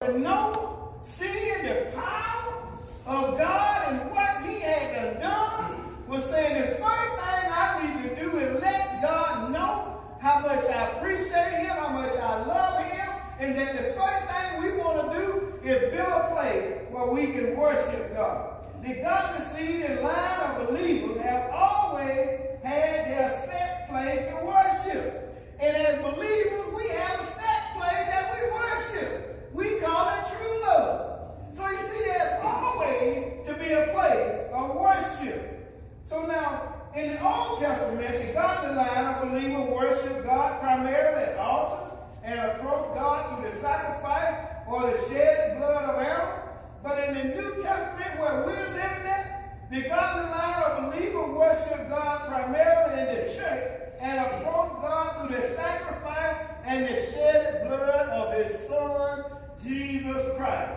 to know, seeing the power of God and what he had done, was saying the first thing I need to do is let God know how much I appreciate him, how much I love him, and that the first thing we want to do is build a place where we can worship God. The godly seed and line of believers have always had their set place to worship. And as believers, we have a set place that we worship. We call it true love. So you see, there's always to be a place of worship. So now, in the Old Testament, the godly line of believers worship God primarily at altars and approach God through the sacrifice or the shed blood of animals. But in the New Testament, where we're living at, the godly line of believers worship God primarily in the church and approach God through the sacrifice and the shed blood of his Son, Jesus Christ.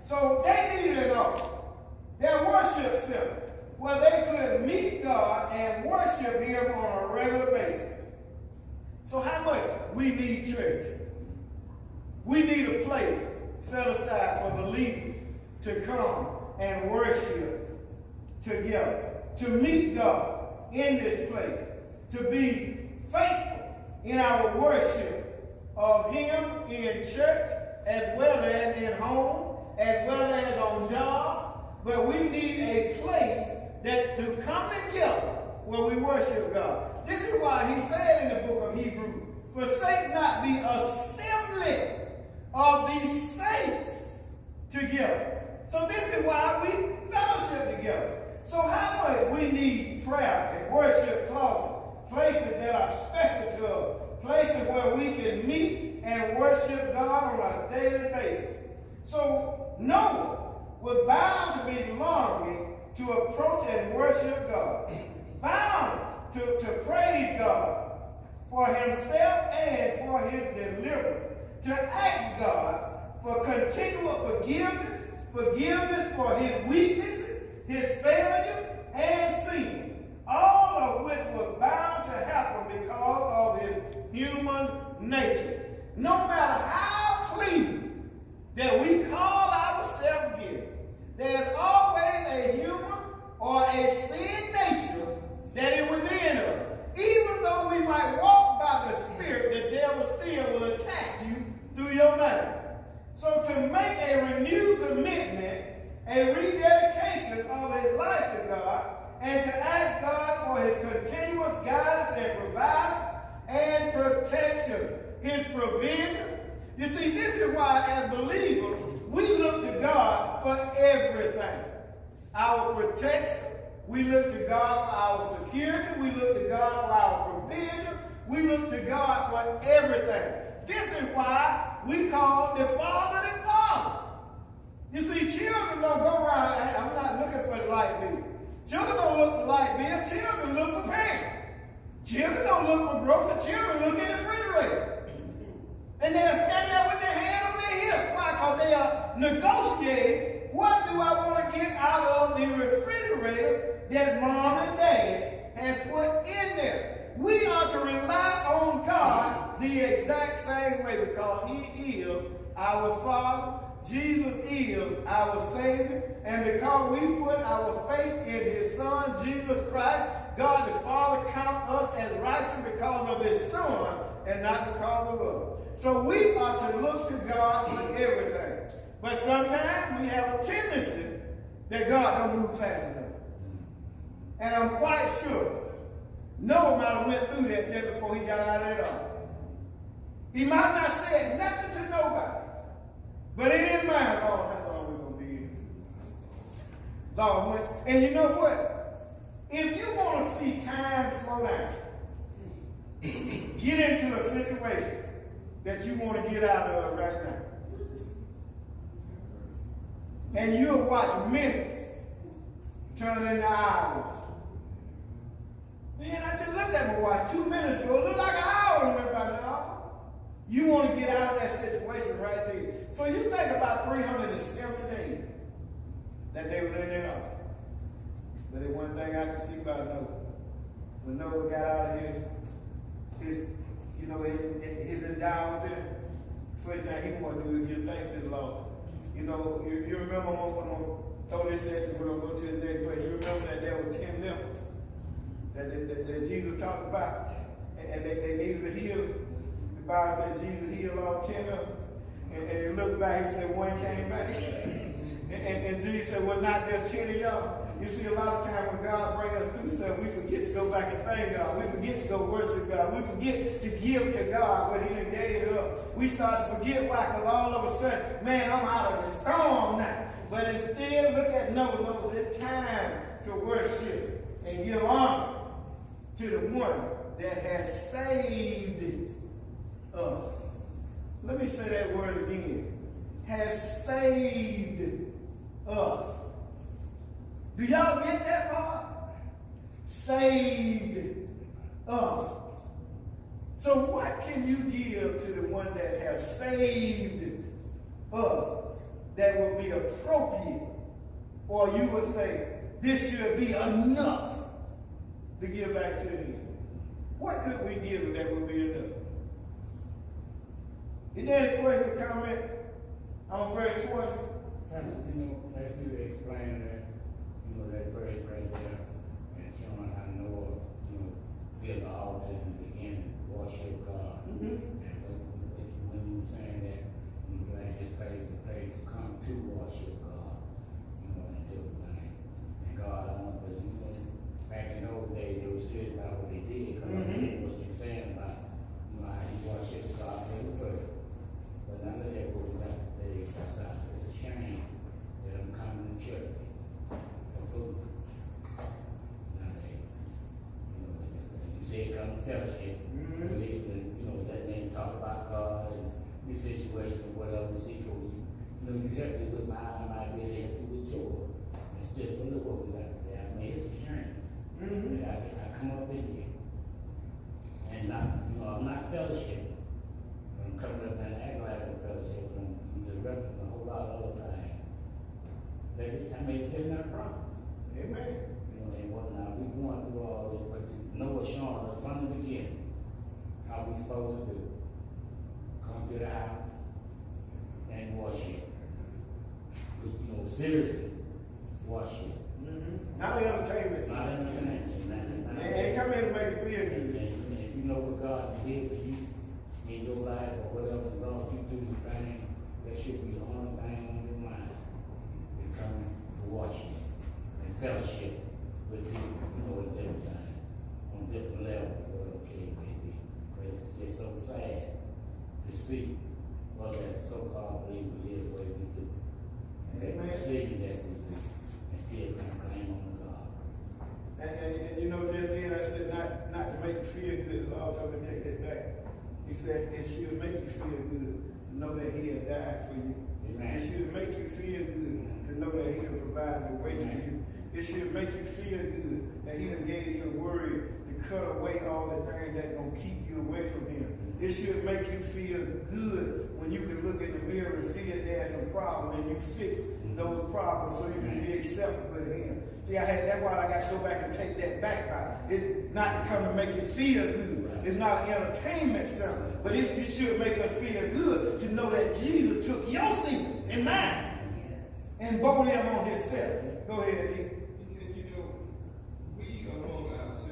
So they needed an altar, their worship center, where they could meet God and worship him on a regular basis. So how much we need church? We need a place set aside for believers to come and worship together, to meet God in this place, to be faithful in our worship of him in church as well as in home, as well as on job. But we need a place that to come together where we worship God. This is why he said in the book of Hebrews, forsake not the assembly of these saints together. So this is why we fellowship together. So how much we need prayer and worship closets, places that are special to us, places where we can meet and worship God on a daily basis. So Noah was bound to be longing to approach and worship God, bound to praise God for himself and for his deliverance, to ask God for continual forgiveness for his weaknesses, his failures, and sin, all of which was bound to happen because of his human nature. No matter how clean that we call ourselves guilty, there's always a human or a sin nature that is within us. Even though we might walk by the Spirit, the devil still will attack you through your mind. So to make a renewed commitment, a rededication of his life to God, and to ask God for his continuous guidance and providence and protection, his provision. You see, this is why as believers, we look to God for everything. Our protection, we look to God for our security, we look to God for our provision, we look to God for everything. This is why we call the Father the Father. You see, children don't go around, I'm not looking for the light bill. Children don't look for light bill, children look for parents. Children don't look for groceries, children look in the refrigerator. And they'll stand there with their hand on their hip. Why? Because they are negotiating, what do I want to get out of the refrigerator that mom and dad has put in there? We are to rely on God the exact same way because he is our Father, Jesus is our Savior, and because we put our faith in his Son, Jesus Christ, God the Father counts us as righteous because of his Son and not because of us. So we are to look to God for everything. But sometimes we have a tendency that God don't move fast enough. And I'm quite sure Noah might have went through that just before he got out of that ark. He might not have said nothing to nobody. But in his mind, Lord, how long we going to be here? Lord, and you know what? If you want to see time slow down, get into a situation that you want to get out of right now. And you'll watch minutes turn into hours. Man, I just looked at my watch 2 minutes ago. It looked like an hour went by now. You want to get out of that situation right there. So you think about 370 days that they were in that ark. But the one thing I can see about Noah, when Noah got out of his endowment there, first thing he wanted to do is give thanks to the Lord. You know, you remember, I'm going to throw this at you, we're going to go to the next place. You remember that there were 10 lepers that Jesus talked about, and they needed a healing. The Bible said Jesus healed all 10 of them. And you look back, he said one came back. and Jesus said, well, not there 10 of y'all. You see, a lot of times when God brings us through stuff, we forget to go back and thank God. We forget to go worship God. We forget to give to God what he done gave it up. We start to forget why, because all of a sudden, man, I'm out of the storm now. But it's still, look at no, it's time to worship and give honor to the one that has saved us. Let me say that word again. Has saved us. Do y'all get that part? Saved us. So what can you give to the one that has saved us that will be appropriate? Or you would say, this should be enough to give back to him. What could we give that would be enough? Is there any question or comment on verse 20? As you explain that, that phrase right there, and showing how Noah, built the altar and began to worship God. And when you were saying that, like this place to come to worship God, and everything. And God, I want to, back in those days, they were serious about what they did. Because what you're saying about, how you worship God first. But none of that was like they exercise. It's a shame that I'm coming to church for food. None of that. You say come to fellowship, believe in, that name talk about God and your situation or whatever. See, you help me with my eye, I be able to help you with yours. Instead of look what we got today. I mean, it's a shame that I come up in here and not, I'm not fellowship. I'm coming up and act like a fellowship, and you're referencing a whole lot of other things. I mean, it's just not a problem. Amen. And whatnot. We're going through all this, but Noah showing us from the beginning how we supposed to do. Come to the house and worship. Seriously, worship. Not entertainment. Not entertainment. And come in and make it feel good. And if you know what God did for you in your life or whatever, God, you do the thing, that should be the only thing on your mind. You come to worship and fellowship with people, with everything on different levels, whatever the case may be. But it's just so sad to see what that so-called believe we live the way we do. Amen. See that we do and still kind of claim on God. And just then I said not to make you feel good. The Lord told me to take that back. He said it should make you feel good to know that he had died for you. Amen. It should make you feel good to know that he had provided a way for you. It should make you feel good that he done gave you a word to cut away all the things that's going to keep you away from him. It should make you feel good when you can look in the mirror and see that there's some problem and you fix those problems so you can be acceptable to him. See, that's why I got to go back and take that back out. It's not to come and make you feel good. It's not an entertainment center, but it should make us feel good to know that Jesus took your seat and mine and bore them on himself. Go ahead, D. We among ourselves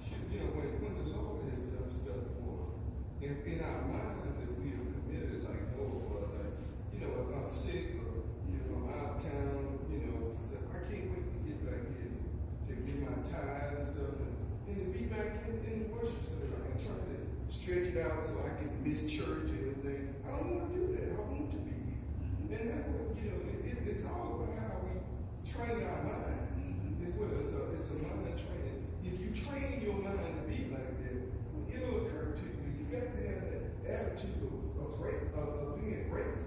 should, when the Lord has done stuff for us, if in our minds that we are committed, like, if I'm sick or if I'm out of town, I can't wait to get back here to get my tithe and stuff and to be back in the worship center. I'm trying to stretch it out so I can miss church and everything. I don't want to do that. I want to be here. And that way, it's all about how we train our mind. It's a mind training. If you train your mind to be like that, it'll occur to you. You got to have that attitude of being grateful.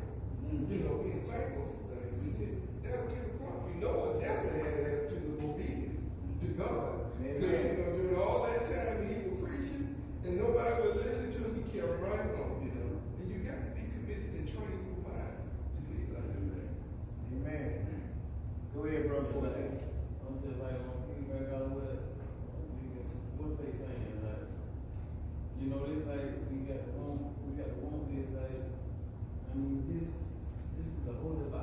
Being thankful for things. That'll get a problem. Noah definitely had an attitude of obedience to God. Because during all that time he was preaching and nobody was listening to him, he kept right on. And you got to be committed and train your mind to be like that. Amen. Go ahead, brother. I'm just like on feedback out of what's they saying, like, it's like we got the one is like, this is the holy Bible.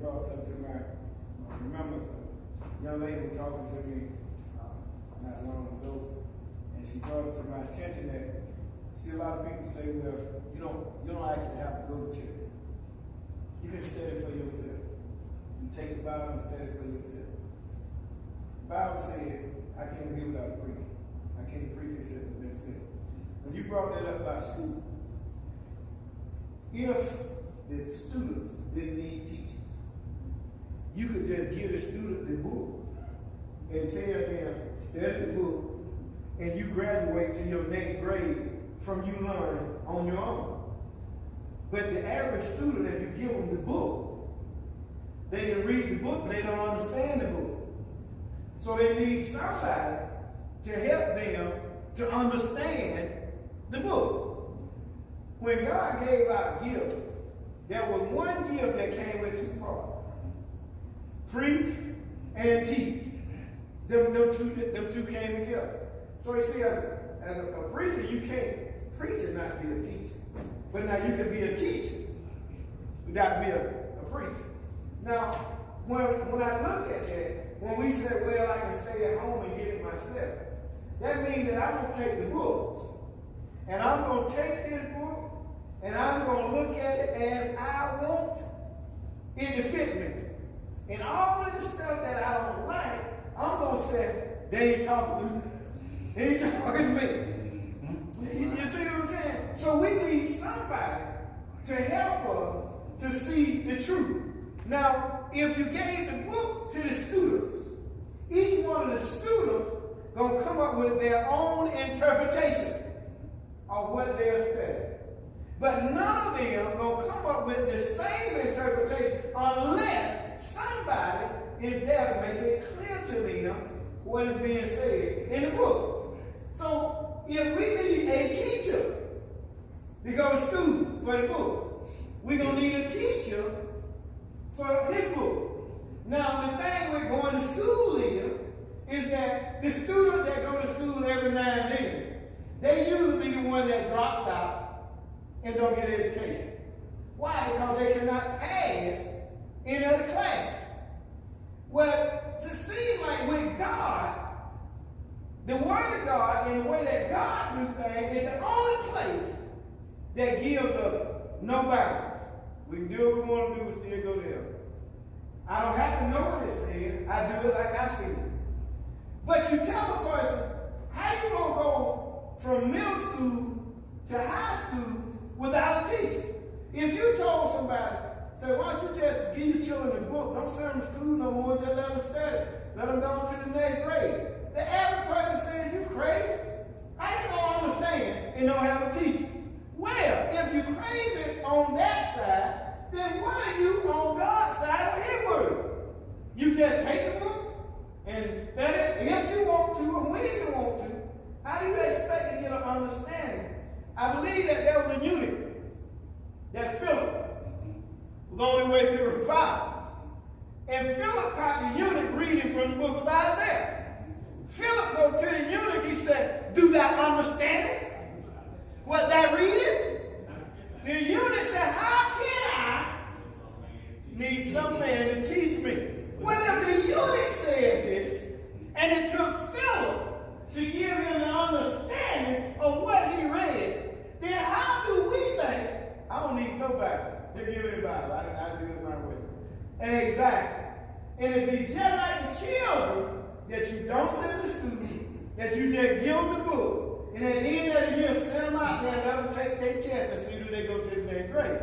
brought something to my remembrance. A young lady was talking to me not long ago, and she brought it to my attention that, see, a lot of people say, well, you don't actually have to go to church. You can study for yourself. You take the Bible and study for yourself. The Bible said, I can't live without a preacher. I can't preach except it's been said. When you brought that up about school, if the students didn't need teachers, you could just give the student the book and tell them, study the book, and you graduate to your next grade from you learning on your own. But the average student, if you give them the book, they can read the book, but they don't understand the book. So they need somebody to help them to understand the book. When God gave out gifts, there was one gift that came with two parts. Preach and teach. Them two came together. So you see, as a preacher, you can't preach and not be a teacher. But now you can be a teacher without being a preacher. Now, when I look at that, when we say, well, I can stay at home and get it myself, that means that I'm going to take the books, and I'm going to take this book, and I'm going to look at it as I want it to fit me. And all of the stuff that I don't like, I'm going to say, they ain't talking to me. They ain't talking to me. You see what I'm saying? So we need somebody to help us to see the truth. Now, if you gave the book to the students, each one of the students going to come up with their own interpretation of what they're studying. But none of them going to come up with the same interpretation unless somebody is there to make it clear to them what is being said in the book. So if we need a teacher to go to school for the book, we're going to need a teacher for his book. Now, the thing with going to school is that the students that go to school every now and then, they usually be the one that drops out and don't get an education. Why? Because they cannot pass in other classes. Well, it seems like with God, the Word of God and the way that God do things is the only place that gives us no boundaries. We can do what we want to do and still go there. I don't have to know what it says. I do it like I feel. But you tell a person, how you going to go from middle school to high school without a teacher? If you told somebody, say, why don't you just give your children a book? Don't send them to school no more, just let them study. Let them go to the next grade. The average person says, you crazy? How you going to understand and don't have a teacher? Well, if you're crazy on that side, then why are you on God's side of his word? You just take the book and study it if you want to and when you want to. How do you expect to get an understanding? I believe that there was a eunuch that Philip was on his way to the revival. And Philip caught the eunuch reading from the book of Isaiah. Philip go to the eunuch, he said, do thou understand it? What thou reading? The eunuch said, how can I need some man to teach me? Well, if the eunuch said this, and it took Philip to give him an understanding of what he read, then how do we think, I don't need nobody to give me a Bible, I do it my way. Exactly. And it'd be just like the children that you don't send to school, that you just give them the book, and at the end of the year, send them out there and let them take their test and see do they go to the next grade.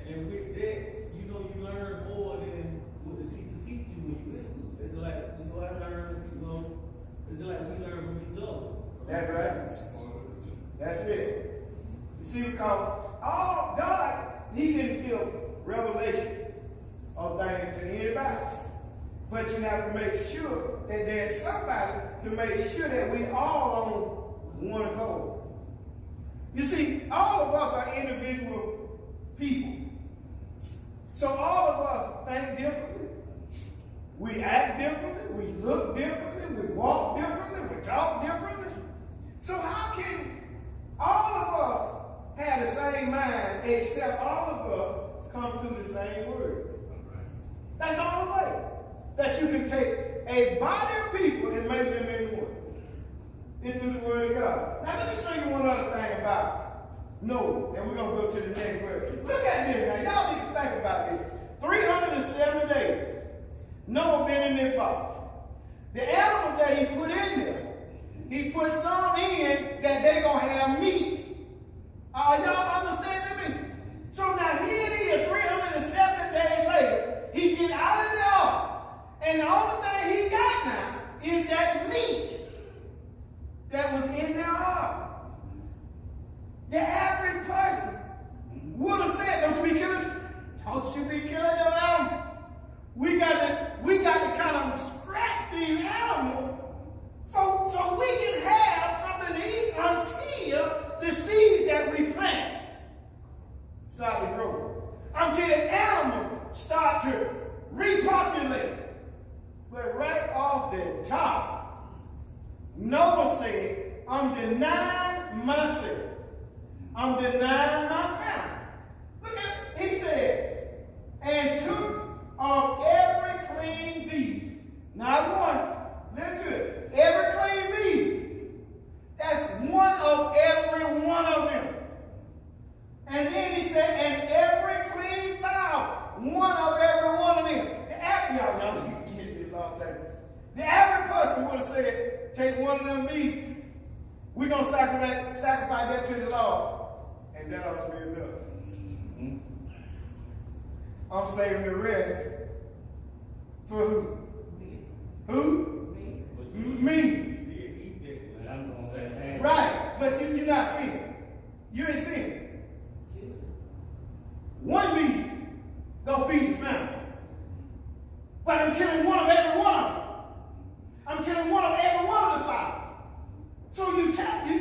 And with that, you learn more than what the teacher teach you when you listen. It's like, I learn, it's like we learn from each other. That's right. That's it. You see, because all God, he can give revelation of things to anybody. But you have to make sure that there's somebody to make sure that we all on one accord. You see, all of us are individual people. So all of us think differently. We act differently. We look differently. We walk differently. We talk differently. So how can all of us have the same mind except all of us come through the same word? That's the only way that you can take a body of people and make them into one. It's through the word of God. Now let me show you one other thing about Noah, and we're going to go to the next word. Look at this now. Y'all need to think about this. 370 days. Noah been in this box. The animals that he put in there, he put some in that they going to have meat. Are y'all understanding me? So now here it is, 370 days later, he get out of the ark. And the only thing he got now is that meat that was in their ark. The average person would have said, don't you be killing them animals. We got to kind of scratch these animals so we can have something to eat until the seeds that we plant start to grow. Until the animals start to repopulate. But right off the top, Noah said, I'm denying myself. I'm denying my family. Look at it. He said, and took of every clean beast. Not one. Listen to it. Every clean beast. That's one of every one of them. And then he said, and every clean fowl. One of every one of them. Y'all get this all day. The average person would have said, take one of them beasts. We're going to sacrifice that to the Lord. And that ought to be enough. Mm-hmm. I'm saving the rest for who? Me. Who? Me. Right, but you're not seeing it. You ain't seeing it. One beast gonna feed the family. But I'm killing one of every one of them. I'm killing one of every one of the five. So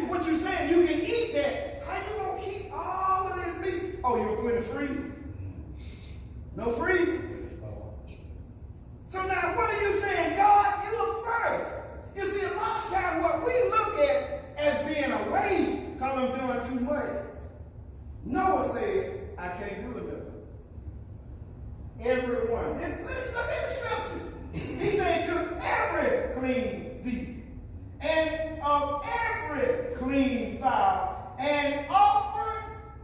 what you saying, you can eat that. How you gonna keep all of this meat? Oh, you gonna put it in the freezer? No freezer. So now what are you saying? God, you look first. You see, a lot of times what we look at as being a waste because I'm doing too much. Noah said, I can't do enough. Everyone. Let's look at the scripture. He said, took every clean beast and of every clean fowl and offered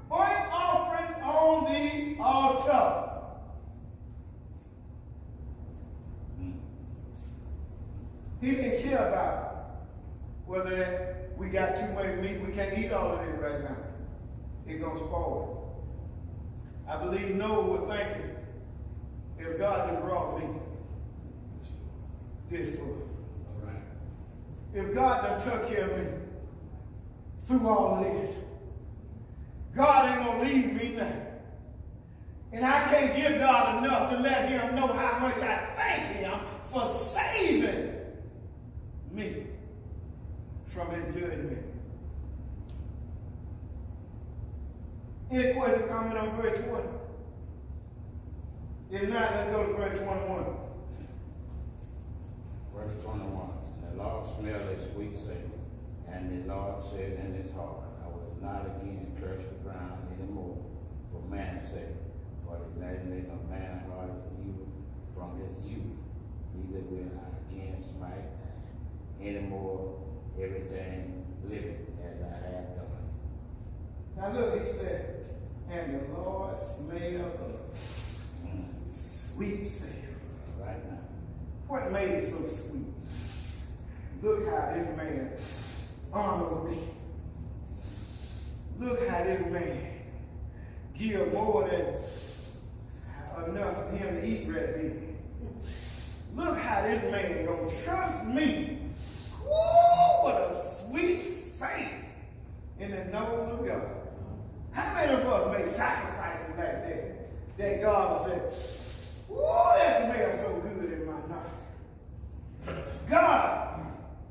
burnt offerings on the altar. He didn't care about whether we got too much meat. We can't eat all of it right now. It's going to spoil. I believe Noah was thinking, if God done brought me this far, right. If God done took care of me through all of this, God ain't going to leave me now. And I can't give God enough to let him know how much I thank him for saving me from his judgment. Any question comment on verse 20? If not, let's go to verse 21. Verse 21. The Lord smelled a sweet savor, and the Lord said in his heart, I will not again curse the ground anymore for man's sake, for the imagination of man's heart is evil from his youth. Neither will I again smite anymore everything living as I have done. Now look, he said, and the Lord smelled a sweet savor. Right now. What made it so sweet? Look how this man honored me. Look how this man give more than enough for him to eat right there. Look how this man gonna trust me. Woo, what a sweet saint in the nose of God. How many of us make sacrifices like that? That God said, woo, that smells so good in my nostrils. God,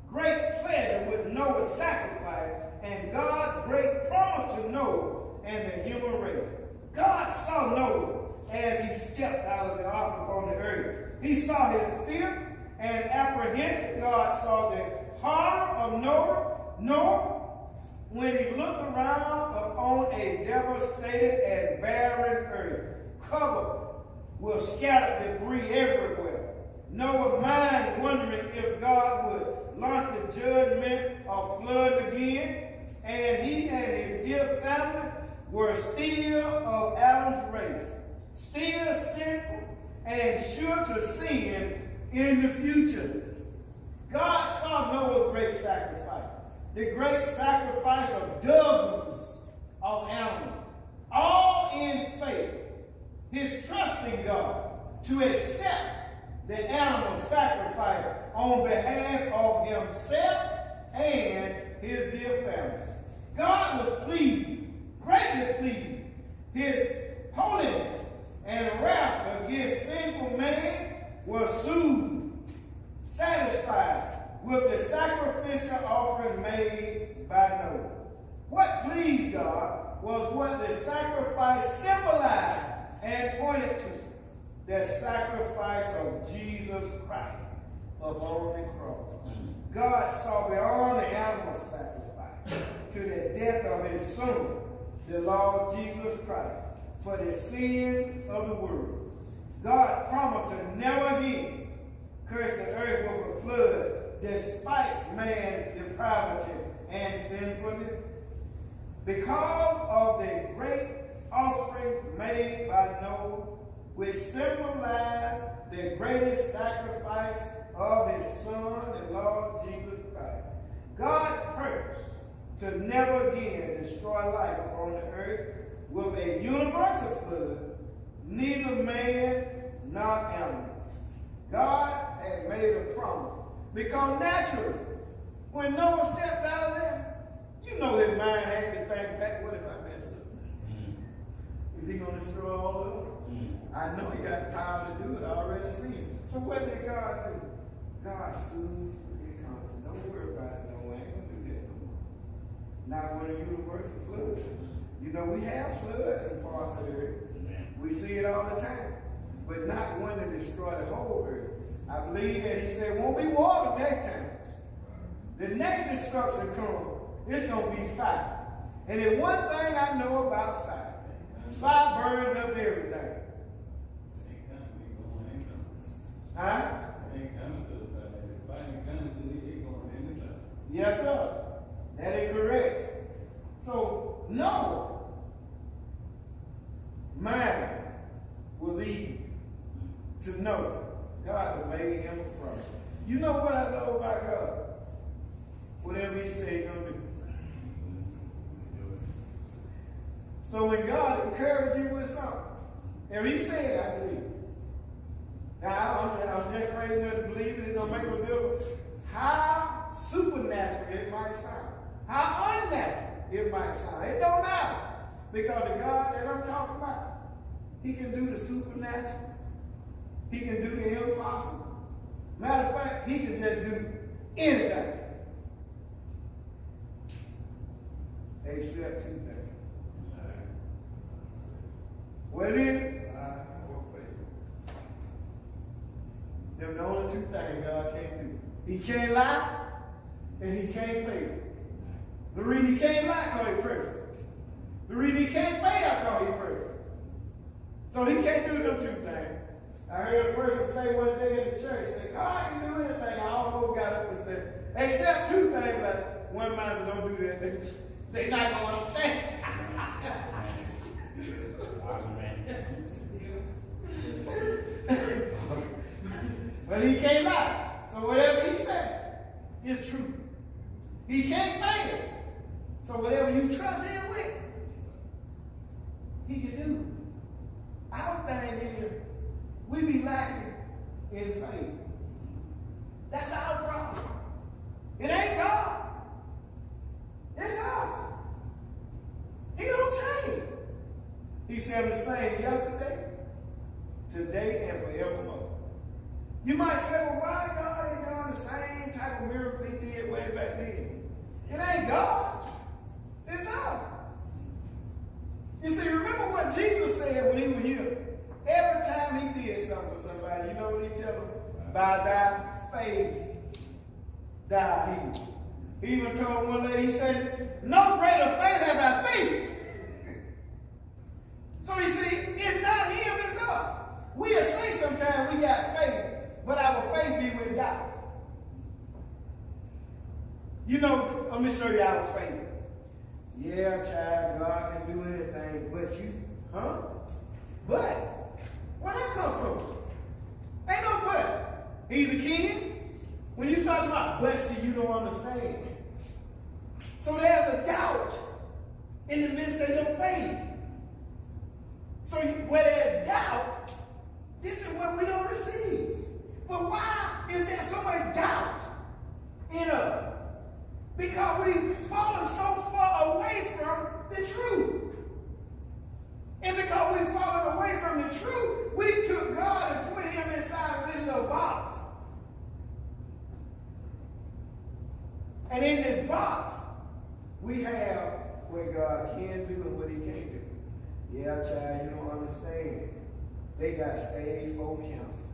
great pleasure with Noah's sacrifice and God's great promise to Noah and the human race. God saw Noah as he stepped out of the ark upon the earth. He saw his fear and apprehension. God saw the horror of Noah when he looked around upon a devastated and barren earth, covered will scatter debris everywhere. Noah mind wondering if God would launch the judgment or flood again, and he and his dear family were still of Adam's race, still sinful and sure to sin in the future. God saw Noah's great sacrifice, the great sacrifice of dozens of animals, all in faith, his trusting God to accept the animal sacrifice on behalf of himself and his dear family. God was pleased, greatly pleased. His holiness and wrath against sinful man was soothed, satisfied with the sacrificial offering made by Noah. What pleased God was what the sacrifice symbolized and pointed to. The sacrifice of Jesus Christ upon the cross. God saw beyond the animal sacrifice to the death of his Son, the Lord Jesus Christ, for the sins of the world. God promised to never again curse the earth with a flood despite man's depravity and sinfulness. Because of the great offering made by Noah, which symbolized the greatest sacrifice of his Son, the Lord Jesus Christ, God purposed to never again destroy life upon the earth with a universal flood, neither man nor animal. God had made a promise, because naturally, when Noah stepped out of there, you know his mind had to think back, what if I messed up? Is he going to destroy all of it? I know he got the power to do it. I already seen it. So what did God do? God soothed his conscience. Don't worry about it. No, I ain't going to do that no more. Not when a universal flood. You know, we have floods in parts of the earth. We see it all the time. But not one to destroy the whole earth. I believe that he said, won't be water that time. The next destruction comes, it's going to be fire. And the one thing I know about fire, fire burns up everything. Huh? Yes, sir. That is correct. So, Noah, mind was easy to know God had made him a promise. You know what I love about God? Whatever he said he's going to do. So when God encourages you with something, if he said, I believe it. Now, I'm just crazy enough to believe it don't make no difference how supernatural it might sound, how unnatural it might sound. It don't matter. Because the God that I'm talking about, he can do the supernatural. He can do the impossible. Matter of fact, he can just do anything. Except two things. What it is? Them the only two things God can't do. He can't lie, and he can't fail. The reason he can't lie, because he's perfect. The reason he can't fail, because he's perfect. So he can't do them two things. I heard a person say one day in the church, say, God can do anything. I almost got up and said, except two things, like one man said, don't do that. They're not going to understand. But he can't lie. So whatever he said is true. He can't fail. So whatever you trust him with, he can do. Our thing is, we be lacking in faith. That's our problem. It ain't God. It's us. He don't change. He said the same yesterday, today, and forevermore. You might say, well, why God ain't doing the same type of miracles he did way back then? It ain't God. It's us. You see, remember what Jesus said when he was here? Every time he did something for somebody, you know what he tell them? By thy faith, thou healed. He even told one lady, he said, no greater faith have I seen. So you see, it's not him, it's us. We times we got faith, but our faith be with doubt. You know, let me show you our faith. Yeah, child, God can do anything, but you, huh? But, where that come from? Ain't no but. He's a king. When you start talking about but, see, you don't understand. So there's a doubt in the midst of your faith. So where there's doubt, this is what we don't receive. But why is there so much doubt in us? Because we've fallen so far away from the truth. And because we've fallen away from the truth, we took God and put him inside of this little box. And in this box, we have what God can do and what he can't do. Yeah, child, you don't understand. They got stage 4 cancer.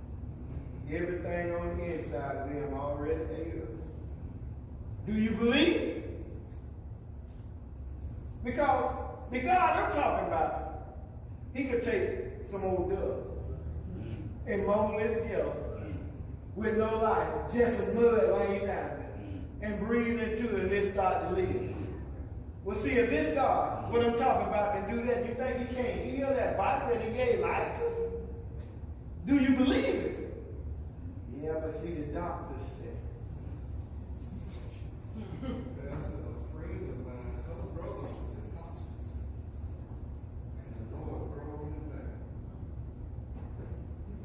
Everything on the inside of them already ate up. Do you believe? Because the God I'm talking about, he could take some old dust and mold it together with no life, just a mud laying down there, and breathe into it and it start to live. Well, see, if this God, what I'm talking about, can do that, you think he can't heal that body that he gave life to? Do you believe it? Yeah, but see, the doctor said. That's a friend of mine, her brother was in hospice. And the Lord brought him back.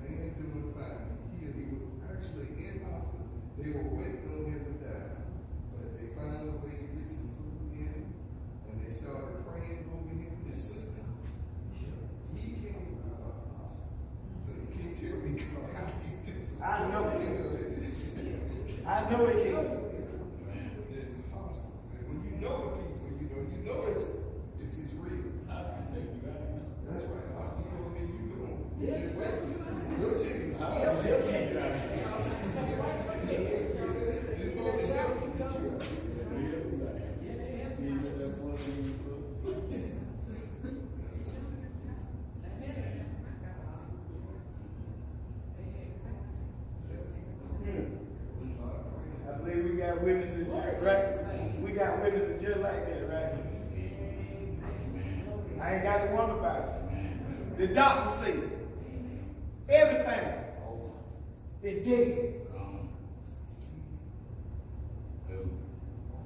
The man doing fine. He was actually in hospital. They were waiting on him to die. But they found a way to get some food in him. And they started praying over him. His sister, he came out of the hospital. So you can't tell me how he did this. I know it. I know it can. There's hospitals. And when you know the people, you know it's real. That's right. Hospital, I mean, you don't. Yeah. Your tickets. I believe we got witnesses, right? We got witnesses just like that, right? I ain't got to wonder about it. The doctor said everything is dead.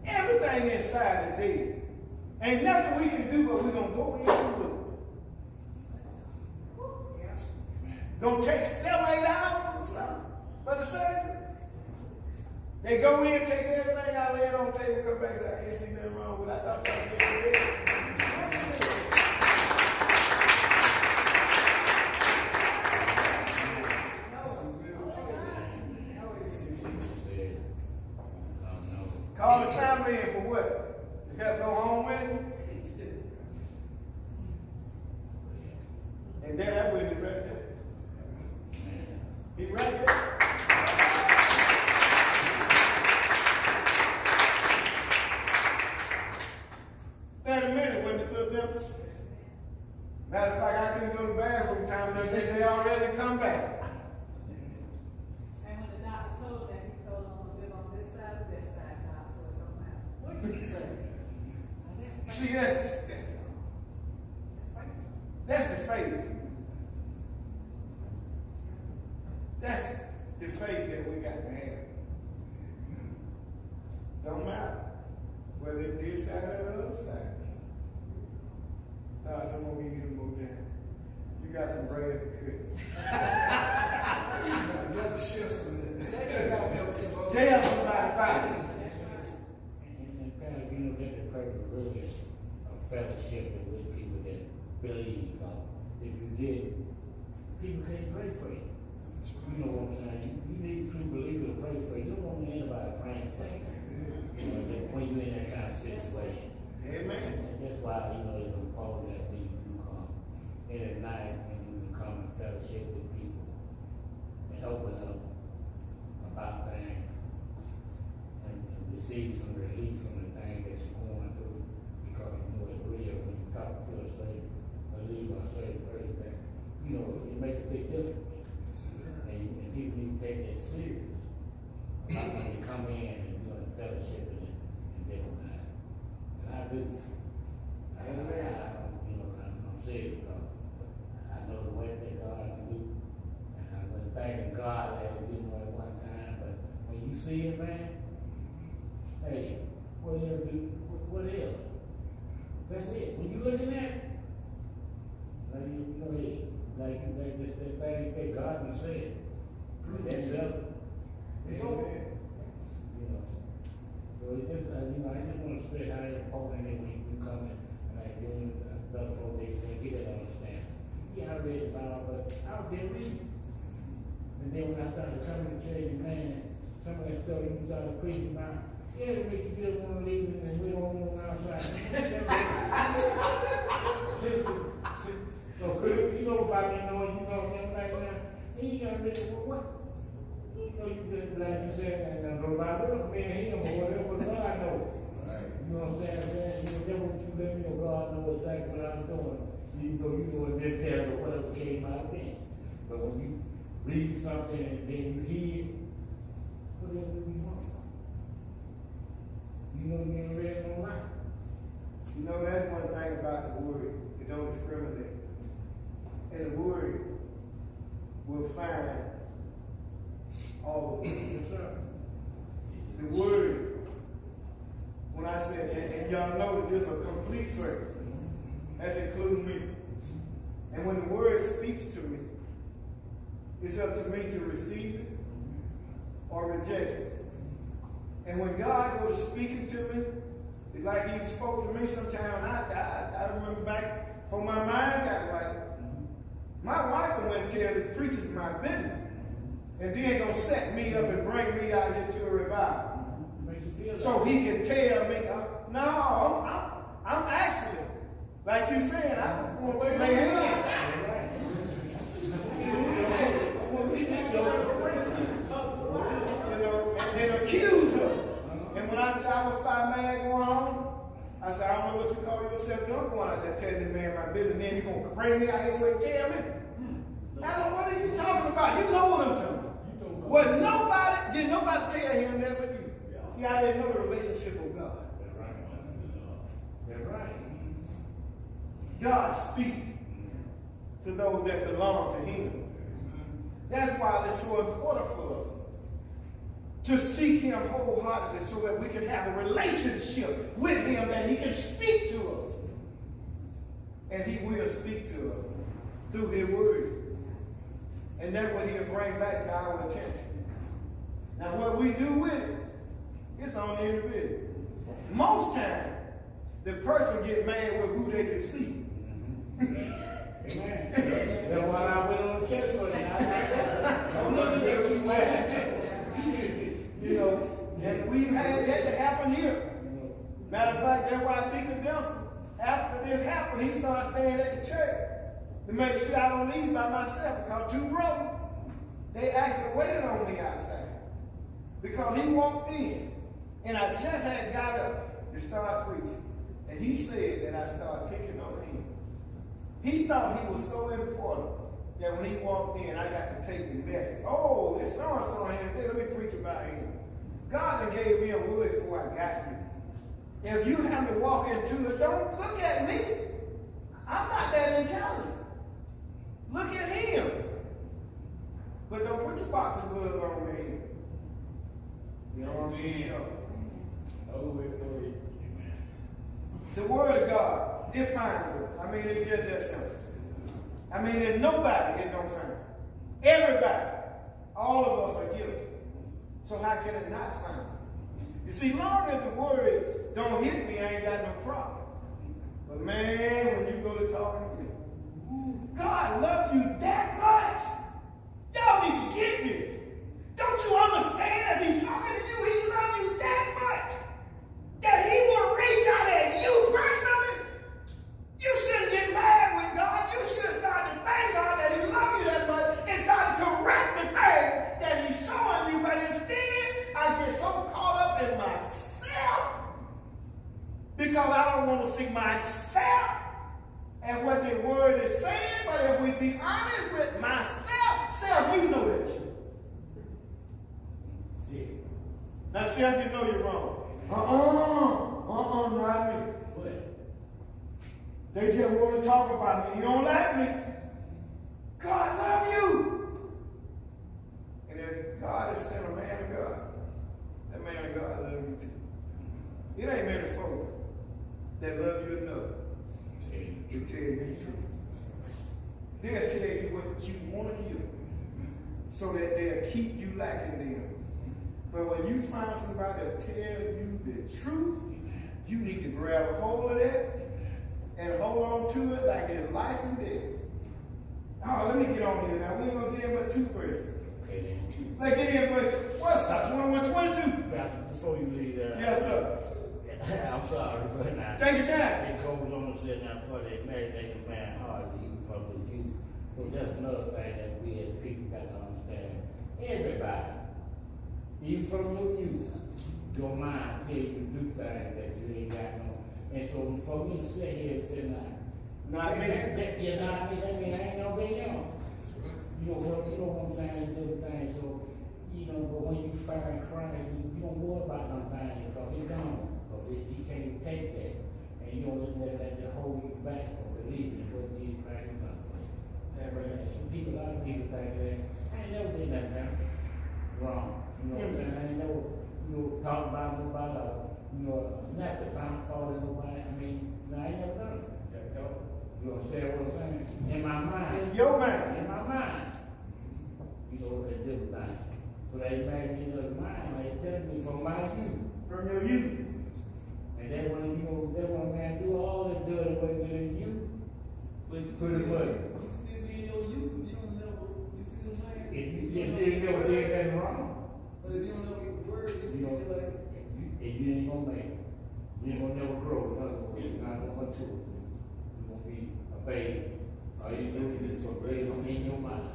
Everything inside is dead. Ain't nothing we can do, but we're going to go in and look. Gonna take 7, 8 hours or something for the surgery. They go in, take everything out, lay it on the table, come back and say, I can't see nothing wrong with it. I thought y'all said it did. Call the family in for what? You got to go home with him? And then that witness right there. He right there. 30 minutes when it's up there. Matter of fact, I couldn't go to the bathroom time and they already come back. And when the doctor told that, he told him to live on this side or that side, God, so it don't matter. What did he say? See, that's the faith. That's the faith that we got to have. Don't matter whether it's this side or the other side. I'm gonna give you some more time. You got some bread to cook. You got to share some of that. Tell somebody about it. And kind of, you know, that the purpose really is a fellowship with people that believe. If you did, people can't pray for you. You know what I'm saying? You need true believers to pray for you. You don't want anybody praying for you. You know, when you're in that kind of situation. Amen. And that's why, you know, it's important that you come in at night and you can come and fellowship with people and open up about things and receive some relief from the things that you're going through, because you know it's real. When you talk to a slave, believe or say praise that, you know, it makes a big difference. fellowship in different times. And I do. I'm serious because I know the way that God can do. And I've been thanking God that He did at one time. But when you see it, man, hey, what else? What else? That's it. When you looking at it, like like this thing you say, God can say it. That's up. It's okay. So it's just, I just want to spread how important it is when you come in and like doing the other folks, they get it understand. Yeah, I read the Bible, but I didn't read it. And then when I started coming to church, man, some of that stuff you started preaching about, yeah, it makes you just want to leave and we don't want to outside. So, you know about me knowing, you know, like now, he got rid of what? You know, you said, like you said, and about little man, him or whatever, God knows. Right. You know what I'm saying? You know, what you let me know, God knows exactly what I'm doing. You know in this test or whatever came out of it. But when you read something and then you hear, what else do you want? You know, you ain't read no right. You know, that's one thing about the word. It don't discriminate. And the word will find all of it. Yes, sir. The word, when I said, and y'all know that this is a complete circle, that's including me. And when the word speaks to me, it's up to me to receive it or reject it. And when God goes speaking to me, it's like He spoke to me sometime. I remember back from my mind got right. My wife went to tell the preachers my business. And then gonna set me up and bring me out here to a revival. So he can tell me, no, I'm actually, like you said, I'm going to lay hands. And accuse her. And when I said I was 5 man going home, I said, I don't know what you call yourself. You're going out there telling the man my business. And then you're going to bring me out here so he tell me. I don't know what are you talking about? You know what I'm talking about. Well, did nobody tell him that but you. See, I didn't know the relationship with God. That's right. God speaks to those that belong to Him. That's why it's so important for us to seek Him wholeheartedly so that we can have a relationship with Him, that He can speak to us. And He will speak to us through His word. And that's what He'll bring back to our attention. Now, what we do with it, it's on the individual. Most times, the person get mad with who they can see. Amen. That's why I went on the church for that. I'm looking at you last. You know, and we've had that to happen here. Matter of fact, that's why Deacon Nelson, after this happened, he started staying at the church to make sure I don't leave by myself, because 2 brothers, they actually waited on me outside. Because he walked in, and I just had got up to start preaching. And he said that I started picking on him. He thought he was so important that when he walked in, I got to take the message. Oh, this so-and-so here, let me preach about him. God done gave me a word before I got here. If you have to walk into it, don't look at me. I'm not that intelligent. Look at him. But don't put your boxing gloves on me. You know what I'm saying? The word of God defines it. I mean, it's just that simple. I mean, there's nobody it don't find. Everybody, all of us are guilty. So how can it not find it? You see, long as the word don't hit me, I ain't got no problem. But man, when you go to talking to me, God loves you that much. Y'all need to get this. Don't you understand if He's talking to you, He loves you that much that He will reach out at you personally? You shouldn't get mad with God. You should start to thank God that He loves you that much and start to correct the thing that He's showing you. But instead, I get so caught up in myself because I don't want to see myself and what the word is saying. But if we be honest with myself, self, you know that shit. Now, self, you know you're wrong. Not me. What? They just want to talk about me. You don't like me. God love you. And if God has sent a man of God, that man of God love you too. It ain't many folks that love you enough to tell you the truth. They'll tell you what you want to hear so that they'll keep you liking them. But when you find somebody to tell you the truth, you need to grab a hold of that and hold on to it like it's life and death. Oh, let me get on here now. We ain't gonna get in but 2 questions. Okay, then. Let's get in but what's that? 21, 22. Before you leave that. Yes, sir. I'm sorry, but now. Take your time. It goes on to say now for the imagination of man hard even from the youth. So that's another thing that we as people got to understand. Everybody, even from your youth, your mind tells you to do things that you ain't got no. And so for me to sit here and say now, Not me. you're not me, that means I ain't no big young. You know what I'm saying, different things. So, but when you find Christ, you don't worry about no things because it's gone. Because you can't take that. And you don't let that hold you back from believing in what Jesus Christ has done for you. Yeah, right. A lot of people think that I ain't never did nothing wrong. You know what I'm saying? I ain't never, talk about nobody, nothing, found fault in nobody. I mean, I ain't never done it. You understand what I'm saying? In my mind. In your mind. In my mind. It's different things. So they made me the mind, they tell me from my youth. From your youth. And then when man do all that dirty work within you, But you put it away. You still be in your youth. You don't never, you see what I'm saying? If you never did nothing wrong, But if you don't know the word, you you still like. you ain't gonna make it. You ain't gonna never grow. In other words, you're not gonna mature. You're gonna be a baby. All you do is to raise them in your mind.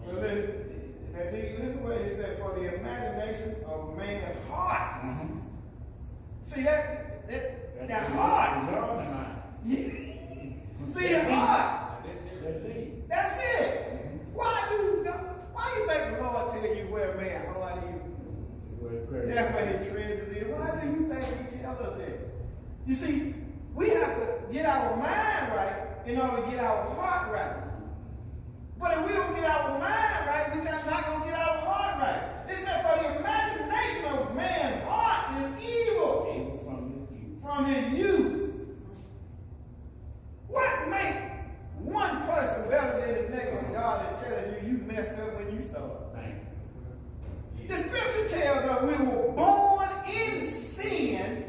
Well, listen what it said, for the imagination of man's heart. Mm-hmm. See that heart. See the heart. That's it. Why you think the Lord tell you where a man's heart is? That's where his treasures is. Why do you think he tells us that? You see, we have to get our mind right in order to get our heart right. But if we don't get our mind right, we're just not going to get our heart right. It said, for the imagination of man's heart is evil from his youth. What makes one person better than the next when God is telling you messed up when you started? The scripture tells us we were born in sin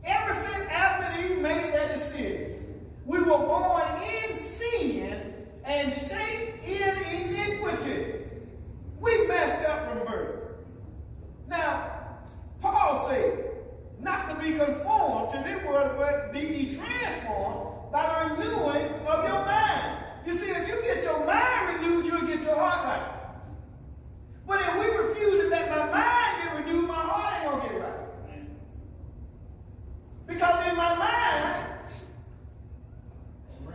ever since Adam and Eve made that decision. We were born in sin and shaped in iniquity. We messed up from birth. Now, Paul said, not to be conformed to this world, but be ye transformed by the renewing of your mind. You see, if you get your mind renewed, you'll get your heart right. But if we refuse to let my mind get renewed, my heart ain't going to get right. Because in my mind,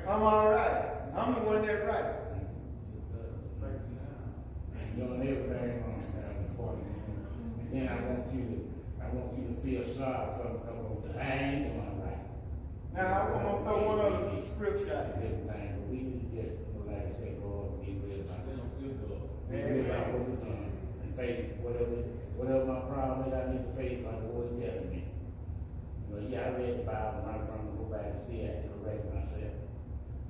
I'm all right. I'm the one that's right. Doing everything for you. And then I want you to feel sorry for because I ain't doing right. Now, I want to throw one other scripture out here. Everything, but we need to just, like I said, go up, be real about it. Be real about what we're doing. And face whatever my problem is, I need to face like the Lord telling me. I read the Bible, and I'm trying to go back and still have to correct myself.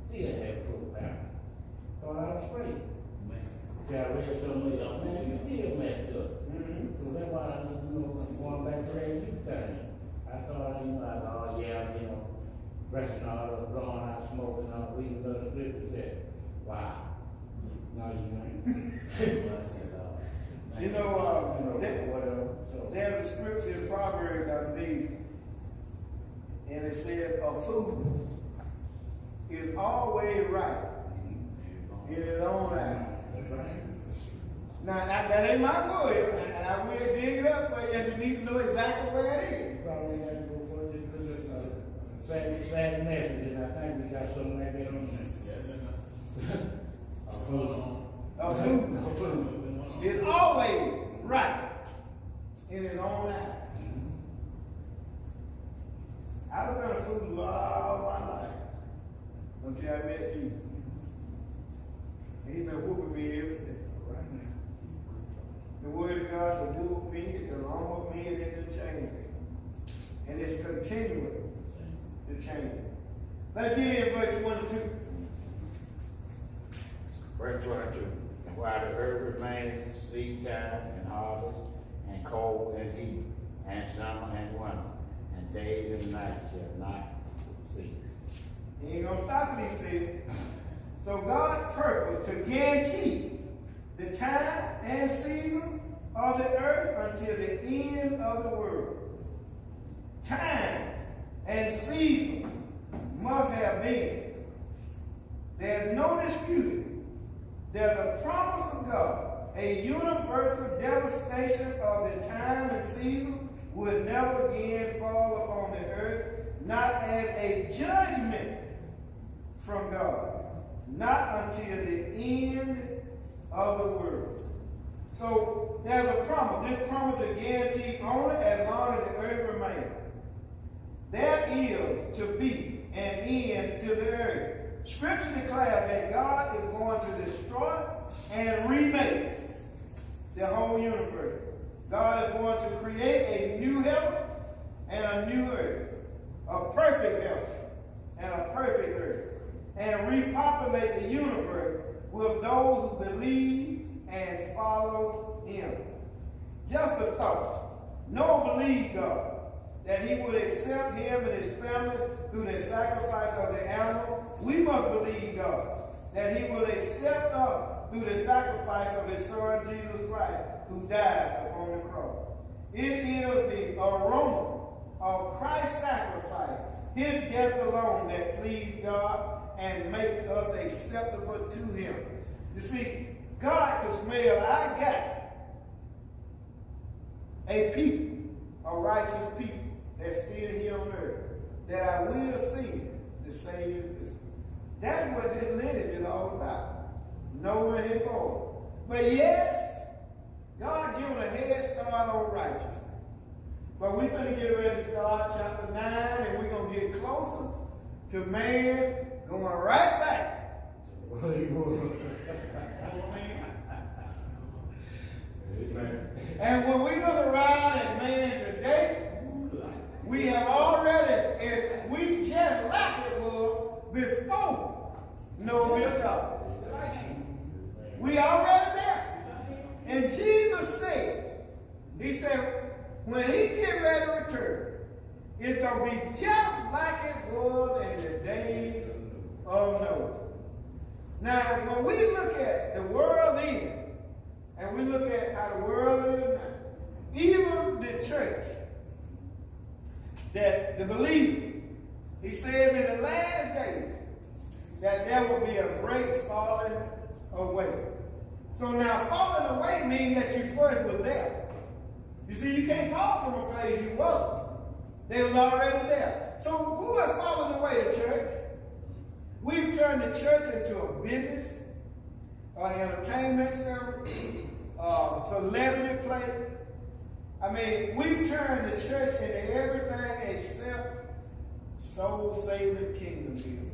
Still have to prove about it. Thought I was straight. I read something else, man, you still messed up. Mm-hmm. So that's why I, going back to that youth thing. I thought, brushing all up, blowing out, smoking all, reading another scripture said, wow. No, you ain't. Whatever. So. There's a scripture in Proverbs, I believe, and it said, a fool is always right in his own eye. Now, that ain't my word, and I will dig it up for you, and you need to know exactly where it is. You probably got to go for this sad message, and I think we got something like that on there. A fool is always right in his own eye. I've been a fool all my life until I met you. And he's been whooping me ever since. Right now. The word of God to whoop me, to humble me, and it to change me. And it's continuing to change me. Let's get in verse 22. Verse 22. And while the earth remains, seed time and harvest, and cold and heat, and summer and winter, and days and nights shall not cease. He ain't gonna stop it, he said. So God purposed to guarantee the time and season of the earth until the end of the world. Times and seasons must have been. There's no disputing. There's a promise of God. A universal devastation of the time and season would never again fall upon the earth, not as a judgment from God, not until the end of the world. So there's a promise. This promise is guaranteed only as long as the earth remains. There is to be an end to the earth. Scripture declares that God is going to destroy and remake the whole universe. God is going to create a new heaven and a new earth, a perfect heaven and a perfect earth, and repopulate the universe with those who believe and follow him. Just a thought. Noah believed God that he would accept him and his family through the sacrifice of the animal. We must believe God that he will accept us through the sacrifice of his son Jesus Christ, who died upon the cross. It is the aroma of Christ's sacrifice, his death alone, that pleased God and makes us acceptable to him. You see, God can smell, I got a people, a righteous people that's still here on earth, that I will see the Savior do. That's what this lineage is all about. Noah and his boy. But yes, God given a head start on righteousness. But we're going to get ready to start chapter 9, and we're going to get closer to man going right back. Amen. And when we look around at man today, we have already, and we just like it was before Noah built God. We already there. And Jesus said, he said, when he get ready to return, it's going to be just like it was in the days of Noah. Now, when we look at the world then, and we look at how the world is now, even the church, that the believer, he said in the last days that there will be a great falling away. So now falling away means that you first were there. You see, you can't fall from a place you wasn't. They was already there. So who has fallen away, the church? We've turned the church into a business, an entertainment center, celebrity place. I mean, we've turned the church into everything except soul-saving kingdom building.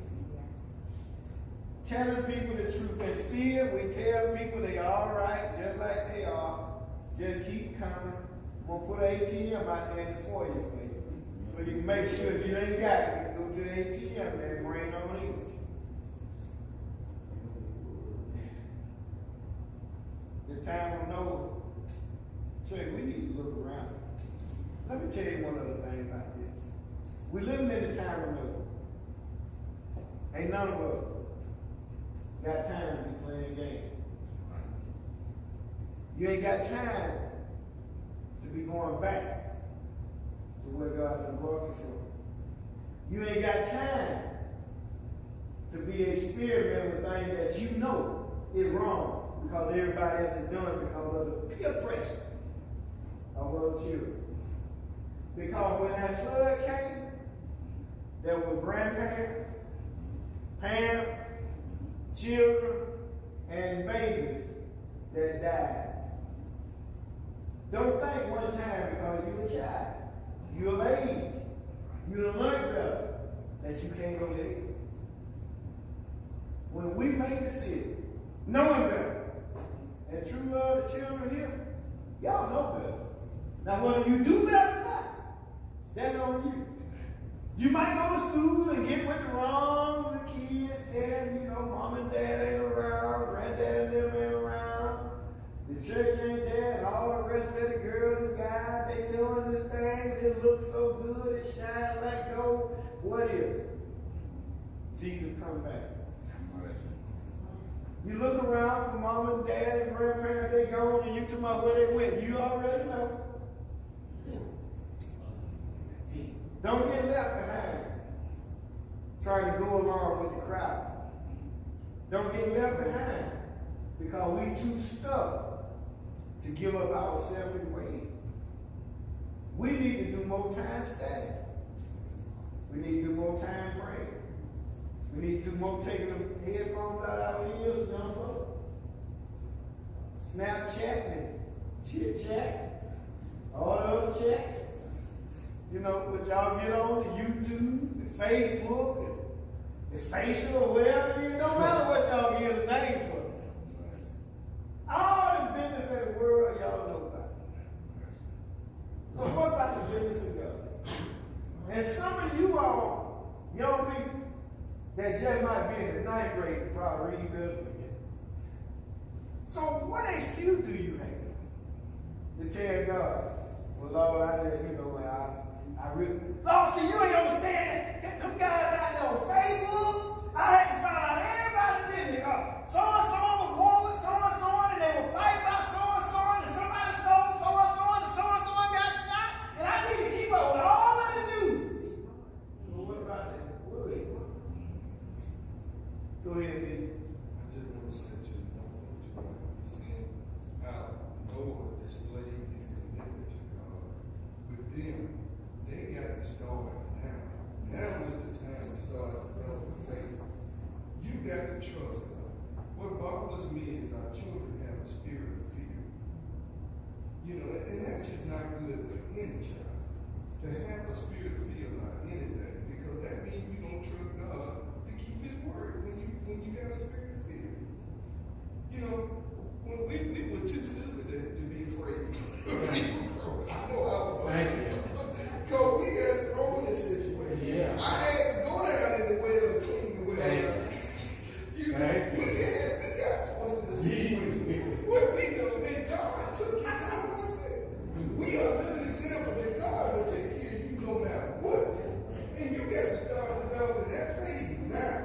Telling people the truth, and still we tell people they all right, just like they are. Just keep coming. I'm going to put an ATM out there in the foyer for you. So you can make sure if you ain't got it, you can go to the ATM and bring it on in. The time of Noah, church, we need to look around. Let me tell you one other thing about this. We're living in the time of Noah. Ain't none of us got time to be playing games. You ain't got time to be going back to where God has brought you from. You ain't got time to be experimenting with things that you know is wrong because everybody else is doing it because of the peer pressure of other children. Because when that flood came, there were grandparents, parents, children, and babies that died. Don't think one time because you're a child, you're of age, You done learned better that you can't go there. When we make the decision, knowing better, and true love the children here, y'all know better. Now whether you do better or not, that's on you. You might go to school and get with the wrong with the kids, and you know, mom and dad ain't around, granddad and them ain't around, the church ain't there, and all the rest of the girls and guys, they doing this thing, it looks so good, it shines like gold. What if Jesus come back? You look around for mom and dad and grandparents, they gone, and you talk about where they went. You already know. Don't get left behind trying to go along with the crowd. Don't get left behind because we too stuck to give up our selfish ways. We need to do more time studying. We need to do more time praying. We need to do more taking the headphones out of our ears, young folks. Snapchat and chit-chat, all the other chats. You know, what y'all get on the YouTube, the Facebook, the facial, or whatever it is. Don't matter what y'all get a name for. All the business in the world, y'all know about. But what about the business of God? And some of you all, young people, that just might be in the 9th grade, probably read better than you. So what excuse do you have to tell God, well, Lord, I just, you know, I really, Lord, see, you ain't understand that them guys out there on Facebook, I had to find out everybody's business. So-and-so was going with so-and-so, and they were fighting about so-and-so, and somebody stole so-and-so, and so-and-so got shot, and I need to keep up with all of the news. Well, what about that? Go ahead, Dave. I just want to say to you see how Noah displayed his commitment to God. With them, they got to start now. Now is the time to start developing faith. You got to trust God. What bothers me is our children have a spirit of fear. You know, and that's just not good for any child. To have a spirit of fear about anything, because that means you don't trust God to keep his word when you got a spirit of fear. You know, when we were too stupid to be afraid. I know I was. Thank you. Because we got thrown in this situation. Yeah. I had to go down in the well and clean the well out. We got forced in the situation. What we know that God took you out. We are a living example that God will take care of you no matter what. And you got to start developing that faith now.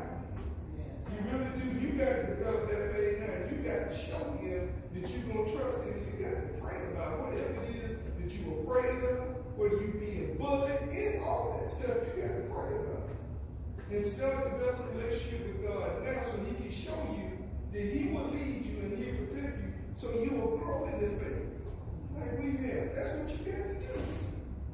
You really do. You got to develop that faith now. You got to show him that you're going to trust him. And you got to pray about whatever it is that you're afraid of, whether you're being bullied, and all that stuff you got to pray about. And start developing a relationship with God now so he can show you that he will lead you and he'll protect you so you will grow in the faith. Like we have. That's what you got to do.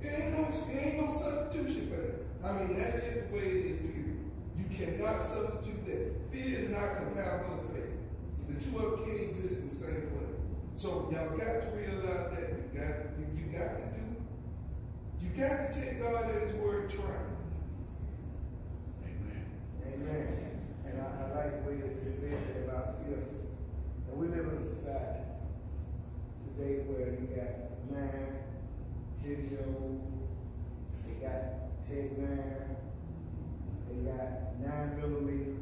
It ain't no substitution for that. I mean, that's just the way it is, period. You cannot substitute that. Fear is not compatible with faith. The two of them can't exist in the same place. So y'all got to realize that. You got to take God at his word and try. Amen. Amen. And I like the way that you said that about fear. And we live in a society today where you got 9, 10-year-old, they got Tech 9, they got 9mm,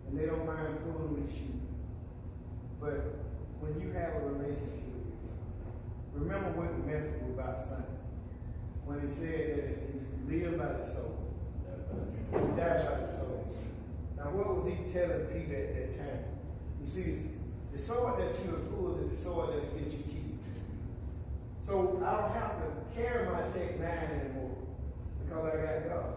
and they don't mind pulling and shooting. But when you have a relationship with God, remember what the message was about Sunday. When he said that you live by the soul, you die by the soul. Now what was he telling Peter at that time? You see, the sword that you have pulled is the sword that gets you killed. So I don't have to carry my Tech 9 anymore because I got God.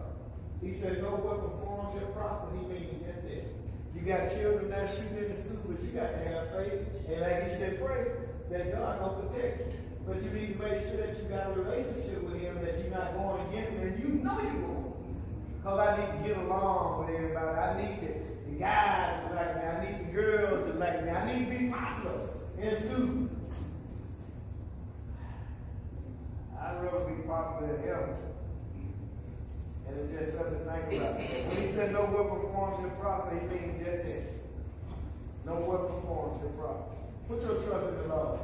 He said, no weapon formed shall prosper. He means just that. You got children not shooting in the school, but you got to have faith. And like he said, pray that God will protect you. But you need to make sure that you got a relationship with him, that you're not going against him, and you know you're going. Because I need to get along with everybody. I need the guys to like me. I need the girls to like me. I need to be popular in school. I'd rather be popular in heaven. And it's just something to think about. When he said no weapon forms shall prosper, he means just that. No weapon forms shall prosper. Put your trust in the Lord.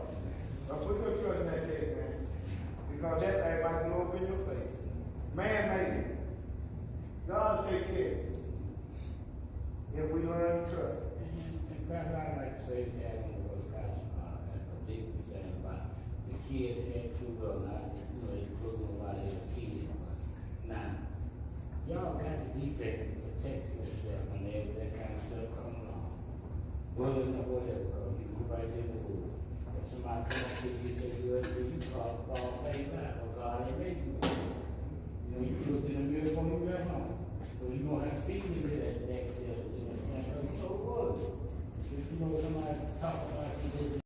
Now put your trust in that text, man. Because that thing might blow up in your face. Man made it. God will take care of it. If we learn to trust. And perhaps I'd like to say that on what Pastor and Dick was saying about the kids at Truelove. Now, you know, it's looking while they're kids. Now, y'all got the defect to protect yourself whenever that kind of stuff comes along. Bullying or whatever, because you go right in the woods. If somebody comes up to you and say you ugly, you call face back, because God ain't made you. You know, you look in the mirror before you get home.